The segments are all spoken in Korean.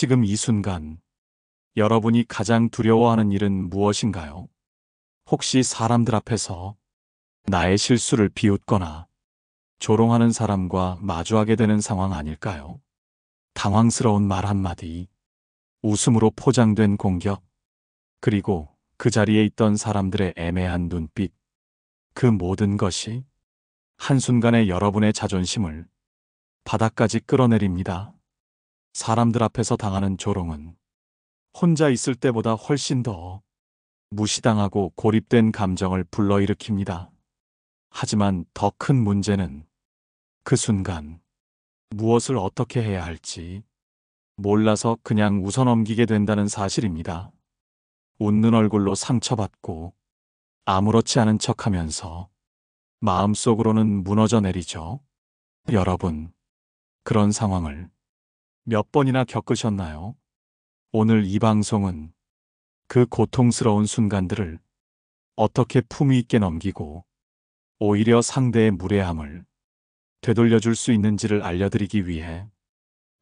지금 이 순간 여러분이 가장 두려워하는 일은 무엇인가요? 혹시 사람들 앞에서 나의 실수를 비웃거나 조롱하는 사람과 마주하게 되는 상황 아닐까요? 당황스러운 말 한마디, 웃음으로 포장된 공격, 그리고 그 자리에 있던 사람들의 애매한 눈빛, 그 모든 것이 한순간에 여러분의 자존심을 바닥까지 끌어내립니다. 사람들 앞에서 당하는 조롱은 혼자 있을 때보다 훨씬 더 무시당하고 고립된 감정을 불러일으킵니다. 하지만 더 큰 문제는 그 순간 무엇을 어떻게 해야 할지 몰라서 그냥 웃어넘기게 된다는 사실입니다. 웃는 얼굴로 상처받고 아무렇지 않은 척하면서 마음속으로는 무너져 내리죠. 여러분, 그런 상황을 몇 번이나 겪으셨나요? 오늘 이 방송은 그 고통스러운 순간들을 어떻게 품위 있게 넘기고 오히려 상대의 무례함을 되돌려줄 수 있는지를 알려드리기 위해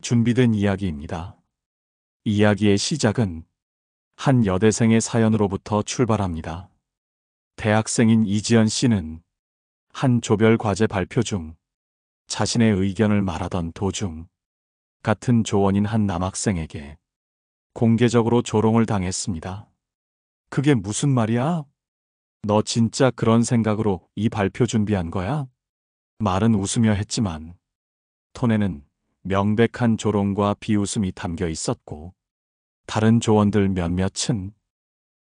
준비된 이야기입니다. 이야기의 시작은 한 여대생의 사연으로부터 출발합니다. 대학생인 이지연 씨는 한 조별 과제 발표 중 자신의 의견을 말하던 도중 같은 조원인 한 남학생에게 공개적으로 조롱을 당했습니다. 그게 무슨 말이야? 너 진짜 그런 생각으로 이 발표 준비한 거야? 말은 웃으며 했지만 톤에는 명백한 조롱과 비웃음이 담겨 있었고 다른 조원들 몇몇은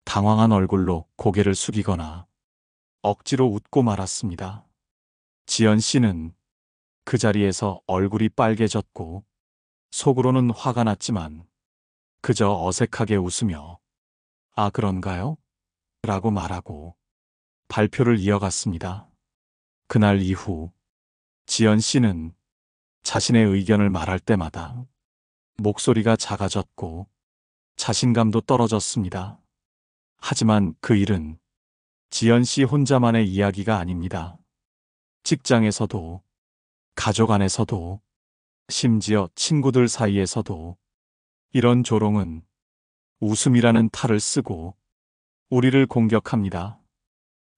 당황한 얼굴로 고개를 숙이거나 억지로 웃고 말았습니다. 지연 씨는 그 자리에서 얼굴이 빨개졌고 속으로는 화가 났지만 그저 어색하게 웃으며 아, 그런가요? 라고 말하고 발표를 이어갔습니다. 그날 이후 지연 씨는 자신의 의견을 말할 때마다 목소리가 작아졌고 자신감도 떨어졌습니다. 하지만 그 일은 지연 씨 혼자만의 이야기가 아닙니다. 직장에서도, 가족 안에서도, 심지어 친구들 사이에서도 이런 조롱은 웃음이라는 탈을 쓰고 우리를 공격합니다.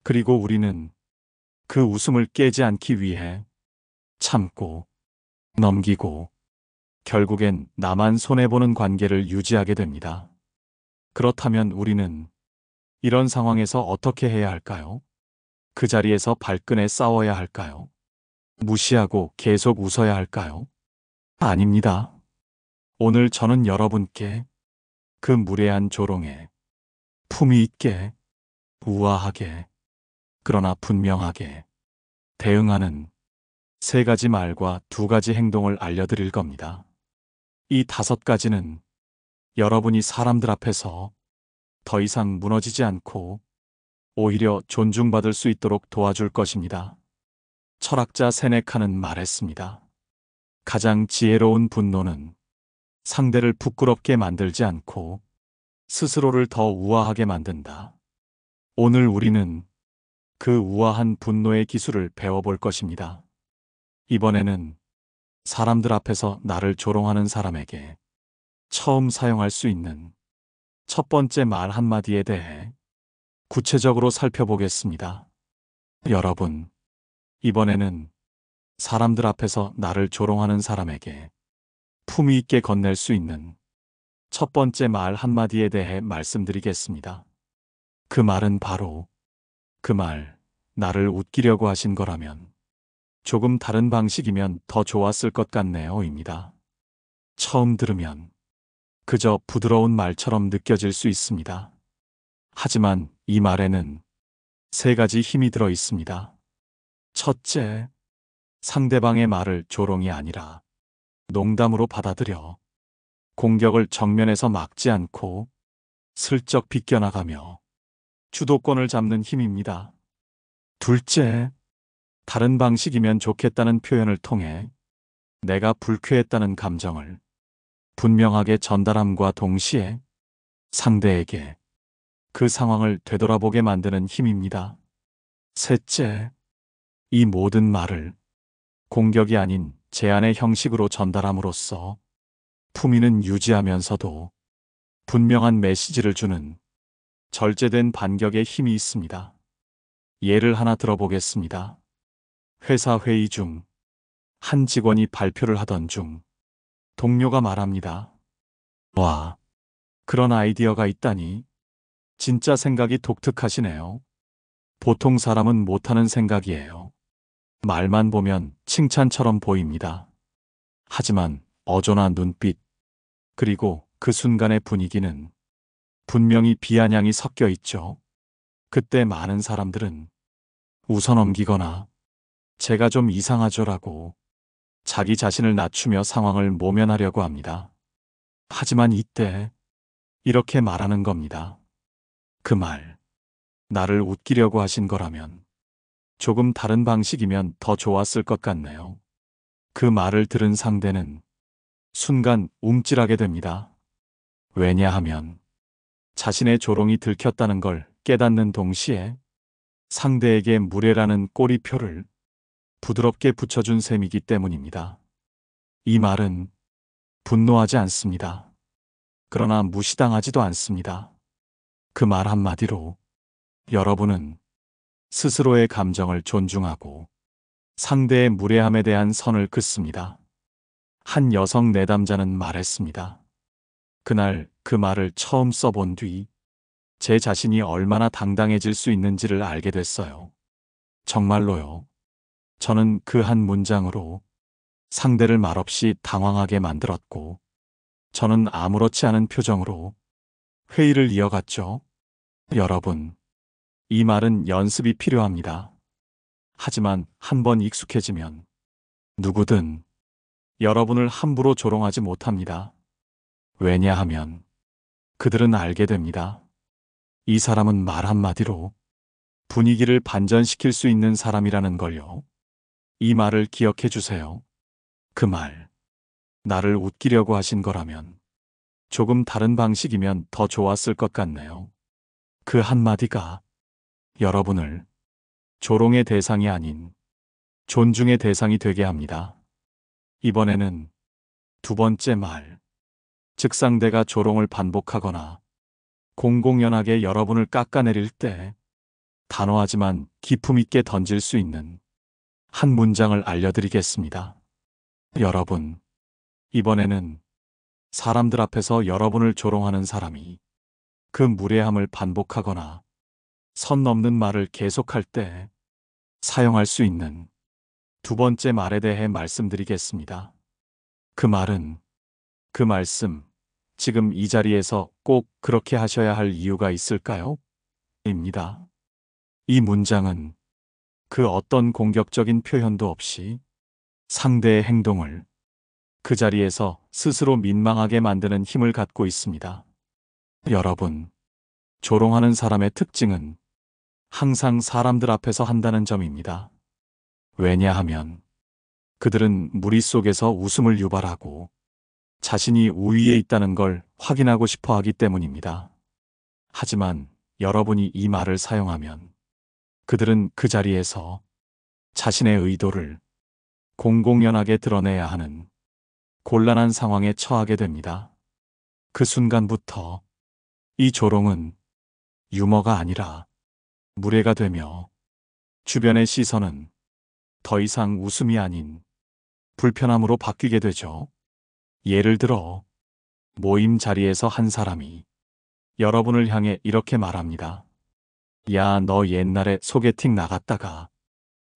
그리고 우리는 그 웃음을 깨지 않기 위해 참고 넘기고 결국엔 나만 손해보는 관계를 유지하게 됩니다. 그렇다면 우리는 이런 상황에서 어떻게 해야 할까요? 그 자리에서 발끈해 싸워야 할까요? 무시하고 계속 웃어야 할까요? 아닙니다. 오늘 저는 여러분께 그 무례한 조롱에 품위 있게, 우아하게, 그러나 분명하게 대응하는 세 가지 말과 두 가지 행동을 알려드릴 겁니다. 이 다섯 가지는 여러분이 사람들 앞에서 더 이상 무너지지 않고 오히려 존중받을 수 있도록 도와줄 것입니다. 철학자 세네카는 말했습니다. 가장 지혜로운 분노는 상대를 부끄럽게 만들지 않고 스스로를 더 우아하게 만든다. 오늘 우리는 그 우아한 분노의 기술을 배워볼 것입니다. 이번에는 사람들 앞에서 나를 조롱하는 사람에게 처음 사용할 수 있는 첫 번째 말 한마디에 대해 구체적으로 살펴보겠습니다. 여러분, 이번에는 사람들 앞에서 나를 조롱하는 사람에게 품위 있게 건넬 수 있는 첫 번째 말 한마디에 대해 말씀드리겠습니다. 그 말은 바로 그 말, 나를 웃기려고 하신 거라면 조금 다른 방식이면 더 좋았을 것 같네요,입니다. 처음 들으면 그저 부드러운 말처럼 느껴질 수 있습니다. 하지만 이 말에는 세 가지 힘이 들어 있습니다. 첫째, 상대방의 말을 조롱이 아니라 농담으로 받아들여 공격을 정면에서 막지 않고 슬쩍 비껴나가며 주도권을 잡는 힘입니다. 둘째, 다른 방식이면 좋겠다는 표현을 통해 내가 불쾌했다는 감정을 분명하게 전달함과 동시에 상대에게 그 상황을 되돌아보게 만드는 힘입니다. 셋째, 이 모든 말을 공격이 아닌 제안의 형식으로 전달함으로써 품위는 유지하면서도 분명한 메시지를 주는 절제된 반격의 힘이 있습니다. 예를 하나 들어보겠습니다. 회사 회의 중 한 직원이 발표를 하던 중 동료가 말합니다. 와, 그런 아이디어가 있다니. 진짜 생각이 독특하시네요. 보통 사람은 못하는 생각이에요. 말만 보면 칭찬처럼 보입니다. 하지만 어조나 눈빛, 그리고 그 순간의 분위기는 분명히 비아냥이 섞여 있죠. 그때 많은 사람들은 웃어넘기거나 제가 좀 이상하죠라고 자기 자신을 낮추며 상황을 모면하려고 합니다. 하지만 이때 이렇게 말하는 겁니다. 그 말, 나를 웃기려고 하신 거라면 조금 다른 방식이면 더 좋았을 것 같네요. 그 말을 들은 상대는 순간 움찔하게 됩니다. 왜냐하면 자신의 조롱이 들켰다는 걸 깨닫는 동시에 상대에게 무례라는 꼬리표를 부드럽게 붙여준 셈이기 때문입니다. 이 말은 분노하지 않습니다. 그러나 무시당하지도 않습니다. 그 말 한마디로 여러분은 스스로의 감정을 존중하고 상대의 무례함에 대한 선을 긋습니다. 한 여성 내담자는 말했습니다. 그날 그 말을 처음 써본 뒤 제 자신이 얼마나 당당해질 수 있는지를 알게 됐어요. 정말로요. 저는 그 한 문장으로 상대를 말없이 당황하게 만들었고, 저는 아무렇지 않은 표정으로 회의를 이어갔죠. 여러분, 이 말은 연습이 필요합니다. 하지만 한번 익숙해지면 누구든 여러분을 함부로 조롱하지 못합니다. 왜냐하면 그들은 알게 됩니다. 이 사람은 말 한마디로 분위기를 반전시킬 수 있는 사람이라는 걸요. 이 말을 기억해 주세요. 그 말, 나를 웃기려고 하신 거라면 조금 다른 방식이면 더 좋았을 것 같네요. 그 한마디가 여러분을 조롱의 대상이 아닌 존중의 대상이 되게 합니다. 이번에는 두 번째 말, 즉 상대가 조롱을 반복하거나 공공연하게 여러분을 깎아내릴 때 단호하지만 기품 있게 던질 수 있는 한 문장을 알려드리겠습니다. 여러분, 이번에는 사람들 앞에서 여러분을 조롱하는 사람이 그 무례함을 반복하거나 선 넘는 말을 계속할 때 사용할 수 있는 두 번째 말에 대해 말씀드리겠습니다. 그 말은, 그 말씀, 지금 이 자리에서 꼭 그렇게 하셔야 할 이유가 있을까요? 입니다. 이 문장은 그 어떤 공격적인 표현도 없이 상대의 행동을 그 자리에서 스스로 민망하게 만드는 힘을 갖고 있습니다. 여러분, 조롱하는 사람의 특징은 항상 사람들 앞에서 한다는 점입니다. 왜냐하면 그들은 무리 속에서 웃음을 유발하고 자신이 우위에 있다는 걸 확인하고 싶어 하기 때문입니다. 하지만 여러분이 이 말을 사용하면 그들은 그 자리에서 자신의 의도를 공공연하게 드러내야 하는 곤란한 상황에 처하게 됩니다. 그 순간부터 이 조롱은 유머가 아니라 무례가 되며 주변의 시선은 더 이상 웃음이 아닌 불편함으로 바뀌게 되죠. 예를 들어 모임 자리에서 한 사람이 여러분을 향해 이렇게 말합니다. 야, 너 옛날에 소개팅 나갔다가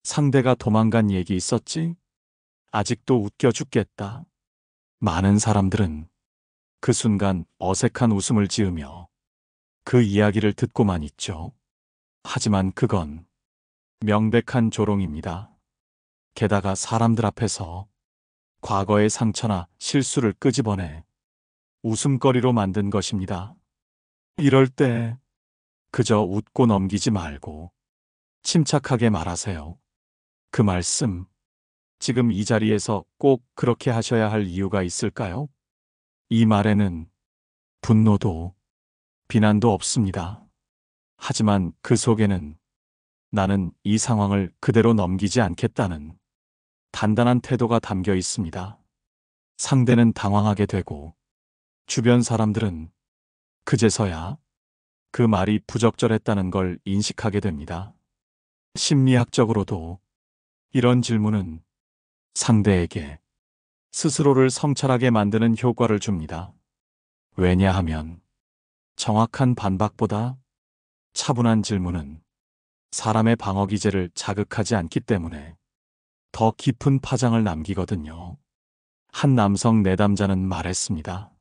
상대가 도망간 얘기 있었지? 아직도 웃겨 죽겠다. 많은 사람들은 그 순간 어색한 웃음을 지으며 그 이야기를 듣고만 있죠. 하지만 그건 명백한 조롱입니다. 게다가 사람들 앞에서 과거의 상처나 실수를 끄집어내 웃음거리로 만든 것입니다. 이럴 때 그저 웃고 넘기지 말고 침착하게 말하세요. 그 말씀, 지금 이 자리에서 꼭 그렇게 하셔야 할 이유가 있을까요? 이 말에는 분노도 비난도 없습니다. 하지만 그 속에는 나는 이 상황을 그대로 넘기지 않겠다는 단단한 태도가 담겨 있습니다. 상대는 당황하게 되고 주변 사람들은 그제서야 그 말이 부적절했다는 걸 인식하게 됩니다. 심리학적으로도 이런 질문은 상대에게 스스로를 성찰하게 만드는 효과를 줍니다. 왜냐하면 정확한 반박보다 차분한 질문은 사람의 방어 기제를 자극하지 않기 때문에 더 깊은 파장을 남기거든요. 한 남성 내담자는 말했습니다.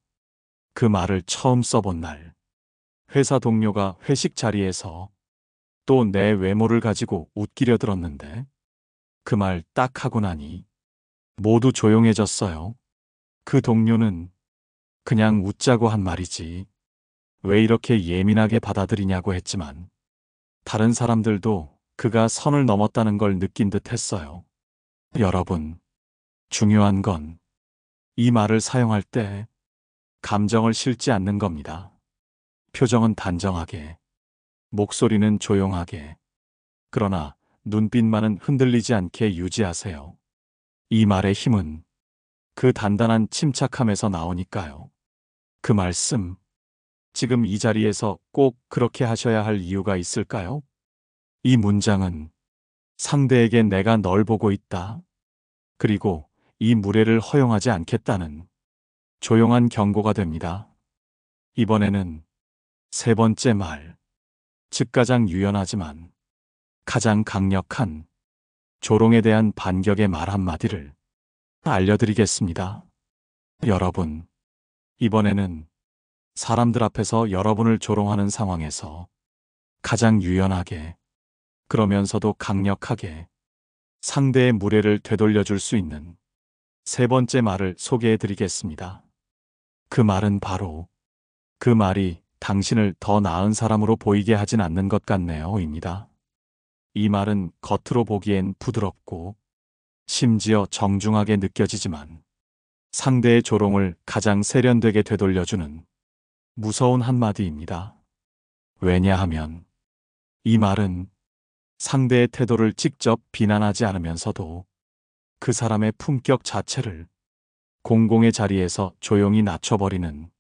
그 말을 처음 써본 날, 회사 동료가 회식 자리에서 또 내 외모를 가지고 웃기려 들었는데 그 말 딱 하고 나니 모두 조용해졌어요. 그 동료는 그냥 웃자고 한 말이지 왜 이렇게 예민하게 받아들이냐고 했지만 다른 사람들도 그가 선을 넘었다는 걸 느낀 듯 했어요. 여러분, 중요한 건 이 말을 사용할 때 감정을 실지 않는 겁니다. 표정은 단정하게, 목소리는 조용하게, 그러나 눈빛만은 흔들리지 않게 유지하세요. 이 말의 힘은 그 단단한 침착함에서 나오니까요. 그 말씀, 지금 이 자리에서 꼭 그렇게 하셔야 할 이유가 있을까요? 이 문장은 상대에게 내가 널 보고 있다. 그리고 이 무례를 허용하지 않겠다는 조용한 경고가 됩니다. 이번에는 세 번째 말, 즉 가장 유연하지만 가장 강력한 조롱에 대한 반격의 말 한마디를 알려드리겠습니다. 여러분, 이번에는 사람들 앞에서 여러분을 조롱하는 상황에서 가장 유연하게 그러면서도 강력하게 상대의 무례를 되돌려줄 수 있는 세 번째 말을 소개해 드리겠습니다. 그 말은 바로 그 말이 당신을 더 나은 사람으로 보이게 하진 않는 것 같네요 입니다. 이 말은 겉으로 보기엔 부드럽고 심지어 정중하게 느껴지지만 상대의 조롱을 가장 세련되게 되돌려주는 무서운 한마디입니다. 왜냐하면 이 말은 상대의 태도를 직접 비난하지 않으면서도 그 사람의 품격 자체를 공공의 자리에서 조용히 낮춰버리는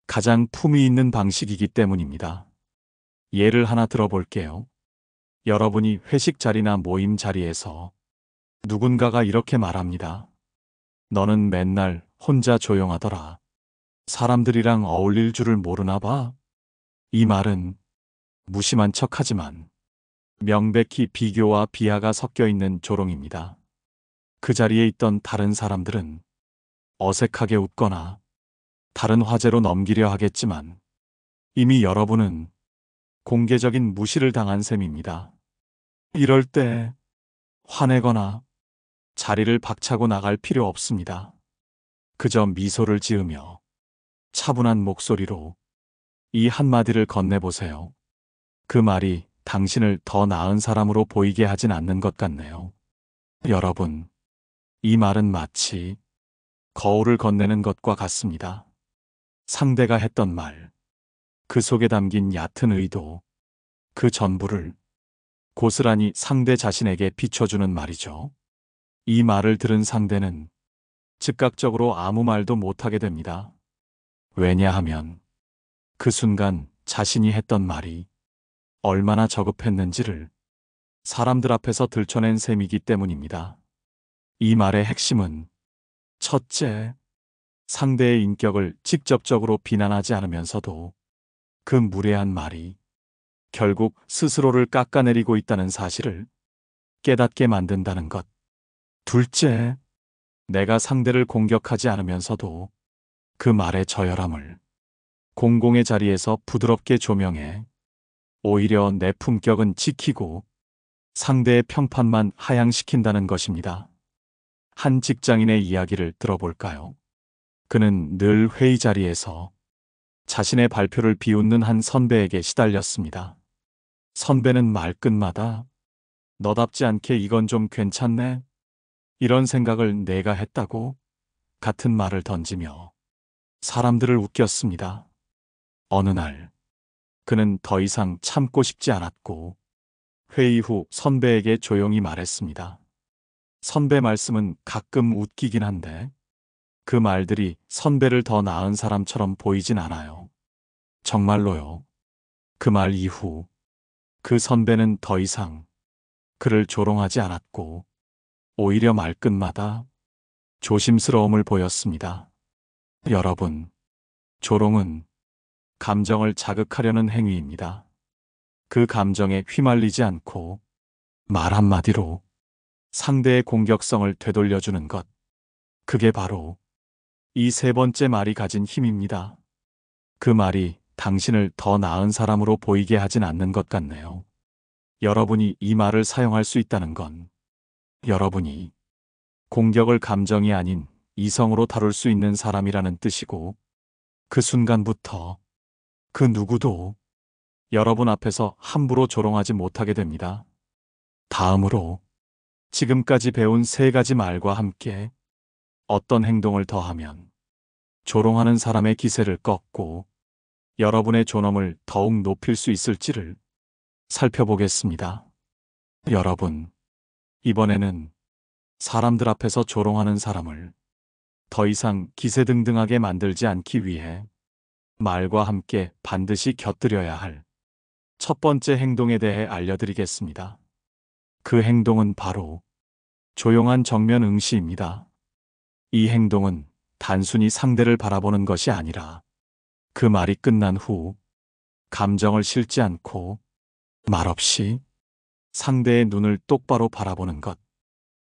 가장 품위 있는 방식이기 때문입니다. 예를 하나 들어볼게요. 여러분이 회식 자리나 모임 자리에서 누군가가 이렇게 말합니다. 너는 맨날 혼자 조용하더라. 사람들이랑 어울릴 줄을 모르나 봐. 이 말은 무심한 척하지만 명백히 비교와 비하가 섞여 있는 조롱입니다. 그 자리에 있던 다른 사람들은 어색하게 웃거나 다른 화제로 넘기려 하겠지만 이미 여러분은 공개적인 무시를 당한 셈입니다. 이럴 때 화내거나 자리를 박차고 나갈 필요 없습니다. 그저 미소를 지으며 차분한 목소리로 이 한마디를 건네보세요. 그 말이 당신을 더 나은 사람으로 보이게 하진 않는 것 같네요. 여러분, 이 말은 마치 거울을 건네는 것과 같습니다. 상대가 했던 말, 그 속에 담긴 얕은 의도, 그 전부를 고스란히 상대 자신에게 비춰주는 말이죠. 이 말을 들은 상대는 즉각적으로 아무 말도 못하게 됩니다. 왜냐하면 그 순간 자신이 했던 말이 얼마나 저급했는지를 사람들 앞에서 들춰낸 셈이기 때문입니다. 이 말의 핵심은 첫째, 상대의 인격을 직접적으로 비난하지 않으면서도 그 무례한 말이 결국 스스로를 깎아내리고 있다는 사실을 깨닫게 만든다는 것. 둘째, 내가 상대를 공격하지 않으면서도 그 말의 저열함을 공공의 자리에서 부드럽게 조명해 오히려 내 품격은 지키고 상대의 평판만 하향시킨다는 것입니다. 한 직장인의 이야기를 들어볼까요? 그는 늘 회의 자리에서 자신의 발표를 비웃는 한 선배에게 시달렸습니다. 선배는 말끝마다 너답지 않게 이건 좀 괜찮네? 이런 생각을 내가 했다고? 같은 말을 던지며 사람들을 웃겼습니다. 어느 날 그는 더 이상 참고 싶지 않았고 회의 후 선배에게 조용히 말했습니다. 선배 말씀은 가끔 웃기긴 한데 그 말들이 선배를 더 나은 사람처럼 보이진 않아요. 정말로요. 그 말 이후 그 선배는 더 이상 그를 조롱하지 않았고 오히려 말끝마다 조심스러움을 보였습니다. 여러분, 조롱은 감정을 자극하려는 행위입니다. 그 감정에 휘말리지 않고 말 한마디로 상대의 공격성을 되돌려주는 것. 그게 바로 이 세 번째 말이 가진 힘입니다. 그 말이 당신을 더 나은 사람으로 보이게 하진 않는 것 같네요. 여러분이 이 말을 사용할 수 있다는 건 여러분이 공격을 감정이 아닌 이성으로 다룰 수 있는 사람이라는 뜻이고, 그 순간부터 그 누구도 여러분 앞에서 함부로 조롱하지 못하게 됩니다. 다음으로 지금까지 배운 세 가지 말과 함께 어떤 행동을 더하면 조롱하는 사람의 기세를 꺾고 여러분의 존엄을 더욱 높일 수 있을지를 살펴보겠습니다. 여러분, 이번에는 사람들 앞에서 조롱하는 사람을 더 이상 기세등등하게 만들지 않기 위해 말과 함께 반드시 곁들여야 할 첫 번째 행동에 대해 알려드리겠습니다. 그 행동은 바로 조용한 정면 응시입니다. 이 행동은 단순히 상대를 바라보는 것이 아니라 그 말이 끝난 후 감정을 싣지 않고 말없이 상대의 눈을 똑바로 바라보는 것.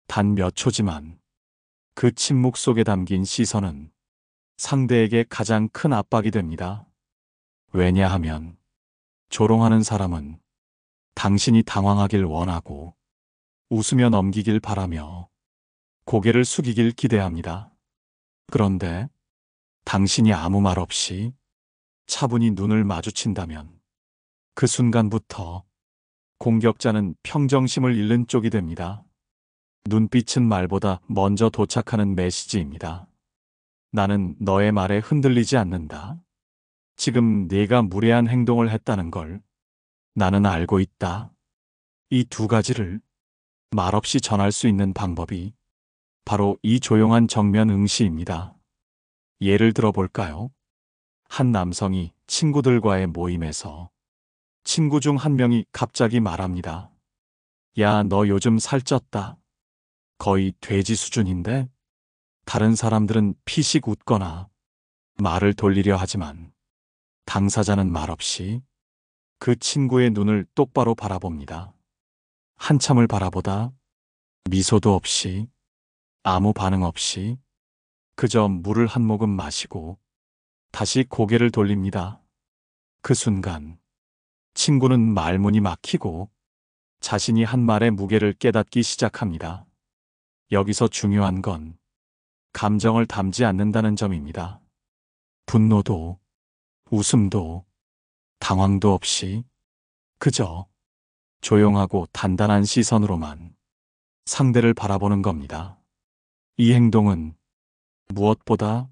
단 몇 초지만 그 침묵 속에 담긴 시선은 상대에게 가장 큰 압박이 됩니다. 왜냐하면 조롱하는 사람은 당신이 당황하길 원하고 웃으며 넘기길 바라며 고개를 숙이길 기대합니다. 그런데 당신이 아무 말 없이 차분히 눈을 마주친다면 그 순간부터 공격자는 평정심을 잃는 쪽이 됩니다. 눈빛은 말보다 먼저 도착하는 메시지입니다. 나는 너의 말에 흔들리지 않는다. 지금 네가 무례한 행동을 했다는 걸 나는 알고 있다. 이 두 가지를 말없이 전할 수 있는 방법이 바로 이 조용한 정면 응시입니다. 예를 들어 볼까요? 한 남성이 친구들과의 모임에서 친구 중 한 명이 갑자기 말합니다. 야, 너 요즘 살쪘다. 거의 돼지 수준인데? 다른 사람들은 피식 웃거나 말을 돌리려 하지만 당사자는 말없이 그 친구의 눈을 똑바로 바라봅니다. 한참을 바라보다 미소도 없이 아무 반응 없이 그저 물을 한 모금 마시고 다시 고개를 돌립니다. 그 순간 친구는 말문이 막히고 자신이 한 말의 무게를 깨닫기 시작합니다. 여기서 중요한 건 감정을 담지 않는다는 점입니다. 분노도 웃음도 당황도 없이 그저 조용하고 단단한 시선으로만 상대를 바라보는 겁니다. 이 행동은 무엇보다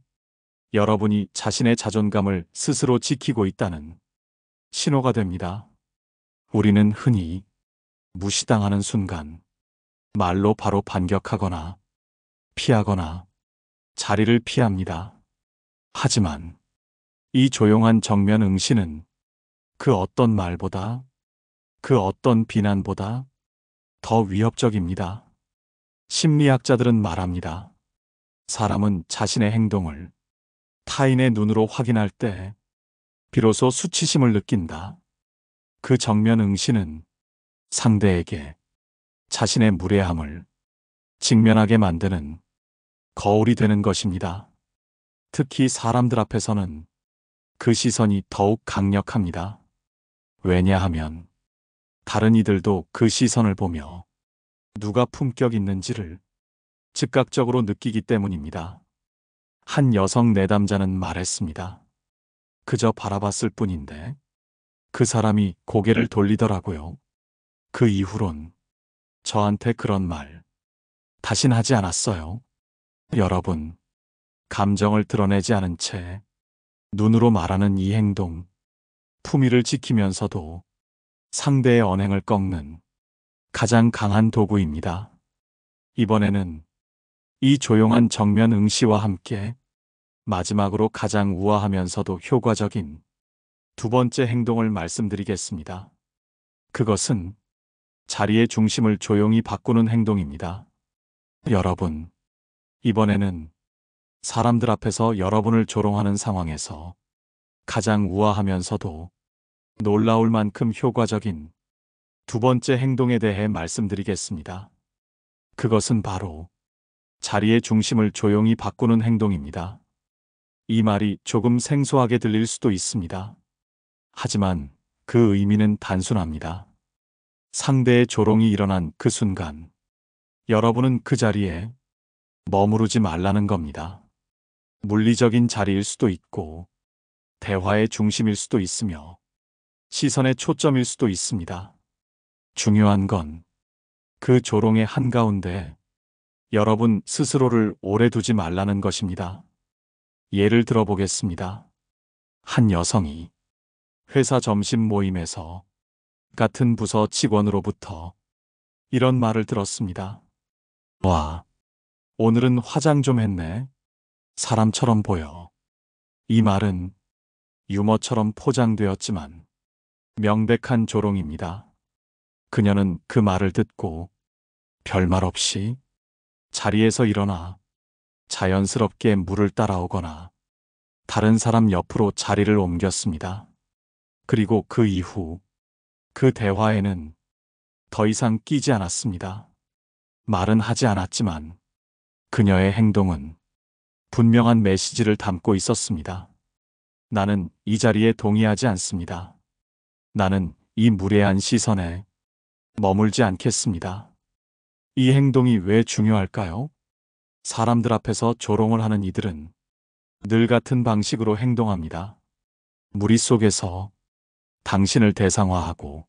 여러분이 자신의 자존감을 스스로 지키고 있다는 신호가 됩니다. 우리는 흔히 무시당하는 순간 말로 바로 반격하거나 피하거나 자리를 피합니다. 하지만 이 조용한 정면 응시는 그 어떤 말보다, 그 어떤 비난보다 더 위협적입니다. 심리학자들은 말합니다. 사람은 자신의 행동을 타인의 눈으로 확인할 때 비로소 수치심을 느낀다. 그 정면 응시는 상대에게 자신의 무례함을 직면하게 만드는 거울이 되는 것입니다. 특히 사람들 앞에서는 그 시선이 더욱 강력합니다. 왜냐하면 다른 이들도 그 시선을 보며 누가 품격 있는지를 즉각적으로 느끼기 때문입니다. 한 여성 내담자는 말했습니다. 그저 바라봤을 뿐인데 그 사람이 고개를 돌리더라고요. 그 이후론 저한테 그런 말 다신 하지 않았어요. 여러분, 감정을 드러내지 않은 채 눈으로 말하는 이 행동, 품위를 지키면서도 상대의 언행을 꺾는 가장 강한 도구입니다. 이번에는 이 조용한 정면 응시와 함께 마지막으로 가장 우아하면서도 효과적인 두 번째 행동을 말씀드리겠습니다. 그것은 자리의 중심을 조용히 바꾸는 행동입니다. 여러분, 이번에는 사람들 앞에서 여러분을 조롱하는 상황에서 가장 우아하면서도 놀라울 만큼 효과적인 두 번째 행동에 대해 말씀드리겠습니다. 그것은 바로 자리의 중심을 조용히 바꾸는 행동입니다. 이 말이 조금 생소하게 들릴 수도 있습니다. 하지만 그 의미는 단순합니다. 상대의 조롱이 일어난 그 순간, 여러분은 그 자리에 머무르지 말라는 겁니다. 물리적인 자리일 수도 있고, 대화의 중심일 수도 있으며, 시선의 초점일 수도 있습니다. 중요한 건 그 조롱의 한가운데 여러분 스스로를 오래 두지 말라는 것입니다. 예를 들어보겠습니다. 한 여성이 회사 점심 모임에서 같은 부서 직원으로부터 이런 말을 들었습니다. 와, 오늘은 화장 좀 했네. 사람처럼 보여. 이 말은 유머처럼 포장되었지만 명백한 조롱입니다. 그녀는 그 말을 듣고 별말 없이 자리에서 일어나 자연스럽게 물을 따라오거나 다른 사람 옆으로 자리를 옮겼습니다. 그리고 그 이후 그 대화에는 더 이상 끼지 않았습니다. 말은 하지 않았지만 그녀의 행동은 분명한 메시지를 담고 있었습니다. 나는 이 자리에 동의하지 않습니다. 나는 이 무례한 시선에 머물지 않겠습니다. 이 행동이 왜 중요할까요? 사람들 앞에서 조롱을 하는 이들은 늘 같은 방식으로 행동합니다. 무리 속에서 당신을 대상화하고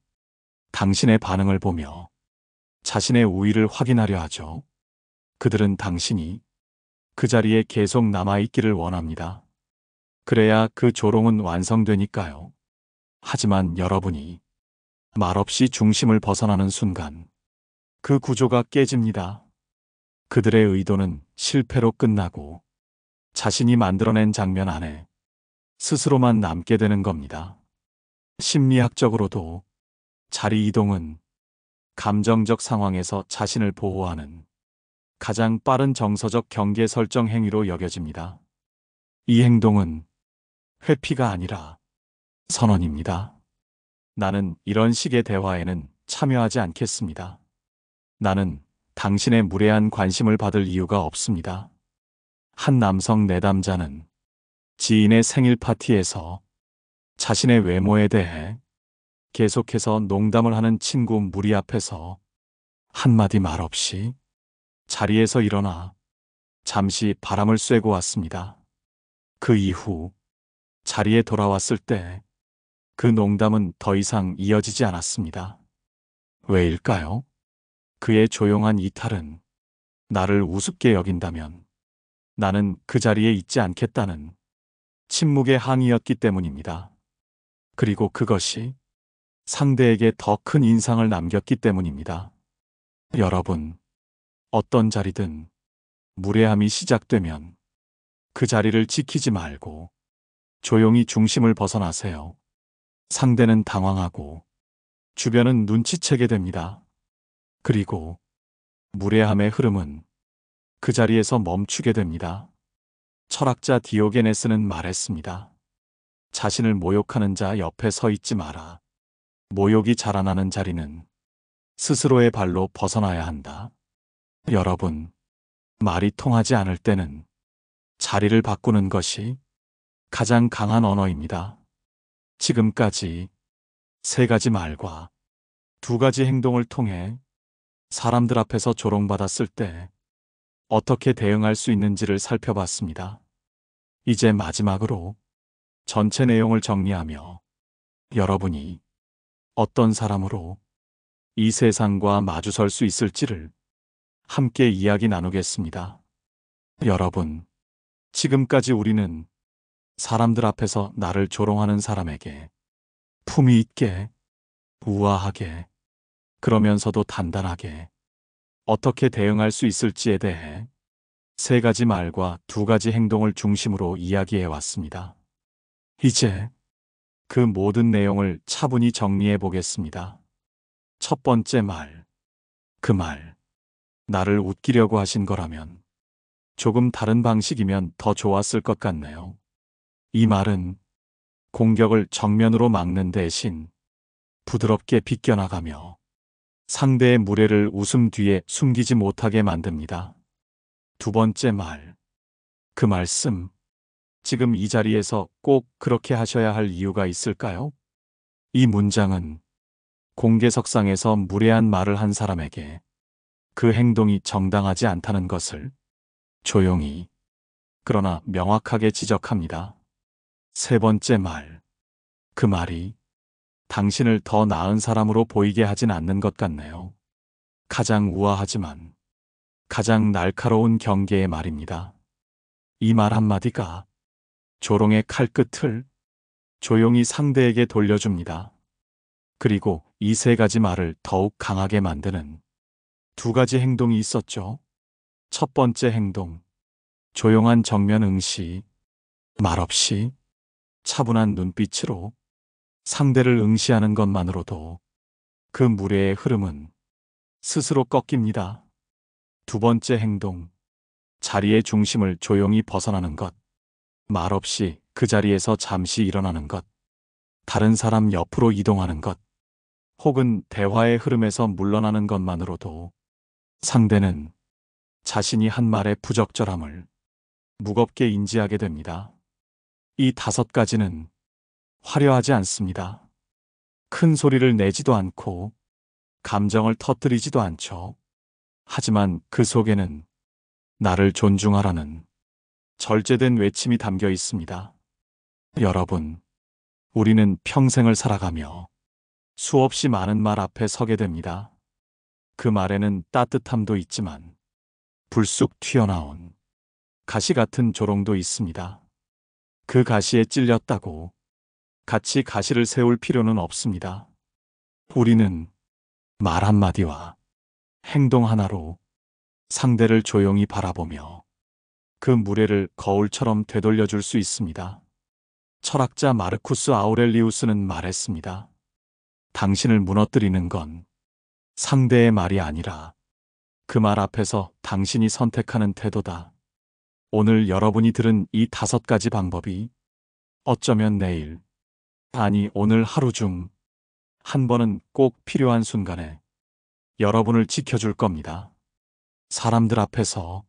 당신의 반응을 보며 자신의 우위를 확인하려 하죠. 그들은 당신이 그 자리에 계속 남아있기를 원합니다. 그래야 그 조롱은 완성되니까요. 하지만 여러분이 말없이 중심을 벗어나는 순간 그 구조가 깨집니다. 그들의 의도는 실패로 끝나고 자신이 만들어낸 장면 안에 스스로만 남게 되는 겁니다. 심리학적으로도 자리 이동은 감정적 상황에서 자신을 보호하는 가장 빠른 정서적 경계 설정 행위로 여겨집니다. 이 행동은 회피가 아니라 선언입니다. 나는 이런 식의 대화에는 참여하지 않겠습니다. 나는 당신의 무례한 관심을 받을 이유가 없습니다. 한 남성 내담자는 지인의 생일 파티에서 자신의 외모에 대해 계속해서 농담을 하는 친구 무리 앞에서 한마디 말 없이 자리에서 일어나 잠시 바람을 쐬고 왔습니다. 그 이후 자리에 돌아왔을 때 그 농담은 더 이상 이어지지 않았습니다. 왜일까요? 그의 조용한 이탈은 나를 우습게 여긴다면 나는 그 자리에 있지 않겠다는 침묵의 항의였기 때문입니다. 그리고 그것이 상대에게 더 큰 인상을 남겼기 때문입니다. 여러분, 어떤 자리든 무례함이 시작되면 그 자리를 지키지 말고 조용히 중심을 벗어나세요. 상대는 당황하고 주변은 눈치채게 됩니다. 그리고 무례함의 흐름은 그 자리에서 멈추게 됩니다. 철학자 디오게네스는 말했습니다. 자신을 모욕하는 자 옆에 서 있지 마라. 모욕이 자라나는 자리는 스스로의 발로 벗어나야 한다. 여러분, 말이 통하지 않을 때는 자리를 바꾸는 것이 가장 강한 언어입니다. 지금까지 세 가지 말과 두 가지 행동을 통해 사람들 앞에서 조롱받았을 때 어떻게 대응할 수 있는지를 살펴봤습니다. 이제 마지막으로 전체 내용을 정리하며 여러분이 어떤 사람으로 이 세상과 마주설 수 있을지를 함께 이야기 나누겠습니다. 여러분, 지금까지 우리는 사람들 앞에서 나를 조롱하는 사람에게 품위 있게, 우아하게, 그러면서도 단단하게 어떻게 대응할 수 있을지에 대해 세 가지 말과 두 가지 행동을 중심으로 이야기해 왔습니다. 이제 그 모든 내용을 차분히 정리해 보겠습니다. 첫 번째 말. 그 말. 나를 웃기려고 하신 거라면 조금 다른 방식이면 더 좋았을 것 같네요. 이 말은 공격을 정면으로 막는 대신 부드럽게 비껴나가며 상대의 무례를 웃음 뒤에 숨기지 못하게 만듭니다. 두 번째 말. 그 말씀. 지금 이 자리에서 꼭 그렇게 하셔야 할 이유가 있을까요? 이 문장은 공개석상에서 무례한 말을 한 사람에게 그 행동이 정당하지 않다는 것을 조용히 그러나 명확하게 지적합니다. 세 번째 말. 그 말이 당신을 더 나은 사람으로 보이게 하진 않는 것 같네요. 가장 우아하지만 가장 날카로운 경계의 말입니다. 이 말 한마디가 조롱의 칼끝을 조용히 상대에게 돌려줍니다. 그리고 이 세 가지 말을 더욱 강하게 만드는 두 가지 행동이 있었죠. 첫 번째 행동. 조용한 정면 응시. 말없이 차분한 눈빛으로 상대를 응시하는 것만으로도 그 무례의 흐름은 스스로 꺾입니다. 두 번째 행동. 자리의 중심을 조용히 벗어나는 것. 말없이 그 자리에서 잠시 일어나는 것. 다른 사람 옆으로 이동하는 것. 혹은 대화의 흐름에서 물러나는 것만으로도 상대는 자신이 한 말의 부적절함을 무겁게 인지하게 됩니다. 이 다섯 가지는 화려하지 않습니다. 큰 소리를 내지도 않고 감정을 터뜨리지도 않죠. 하지만 그 속에는 나를 존중하라는 절제된 외침이 담겨 있습니다. 여러분, 우리는 평생을 살아가며 수없이 많은 말 앞에 서게 됩니다. 그 말에는 따뜻함도 있지만 불쑥 튀어나온 가시 같은 조롱도 있습니다. 그 가시에 찔렸다고 같이 가시를 세울 필요는 없습니다. 우리는 말 한마디와 행동 하나로 상대를 조용히 바라보며 그 무례를 거울처럼 되돌려줄 수 있습니다. 철학자 마르쿠스 아우렐리우스는 말했습니다. 당신을 무너뜨리는 건 상대의 말이 아니라 그 말 앞에서 당신이 선택하는 태도다. 오늘 여러분이 들은 이 다섯 가지 방법이 어쩌면 내일, 아니 오늘 하루 중 한 번은 꼭 필요한 순간에 여러분을 지켜줄 겁니다. 사람들 앞에서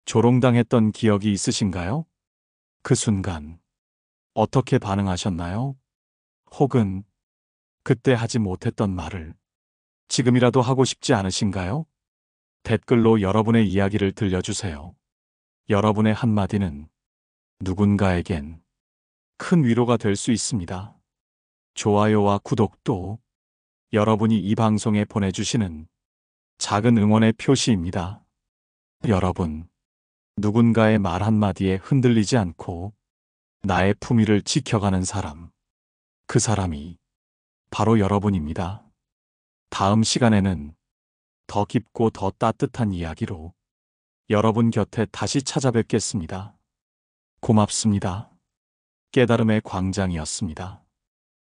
조롱당했던 기억이 있으신가요? 그 순간 어떻게 반응하셨나요? 혹은 그때 하지 못했던 말을 지금이라도 하고 싶지 않으신가요? 댓글로 여러분의 이야기를 들려주세요. 여러분의 한마디는 누군가에겐 큰 위로가 될 수 있습니다. 좋아요와 구독도 여러분이 이 방송에 보내주시는 작은 응원의 표시입니다. 여러분, 누군가의 말 한마디에 흔들리지 않고 나의 품위를 지켜가는 사람, 그 사람이 바로 여러분입니다. 다음 시간에는 더 깊고 더 따뜻한 이야기로 여러분 곁에 다시 찾아뵙겠습니다. 고맙습니다. 깨달음의 광장이었습니다.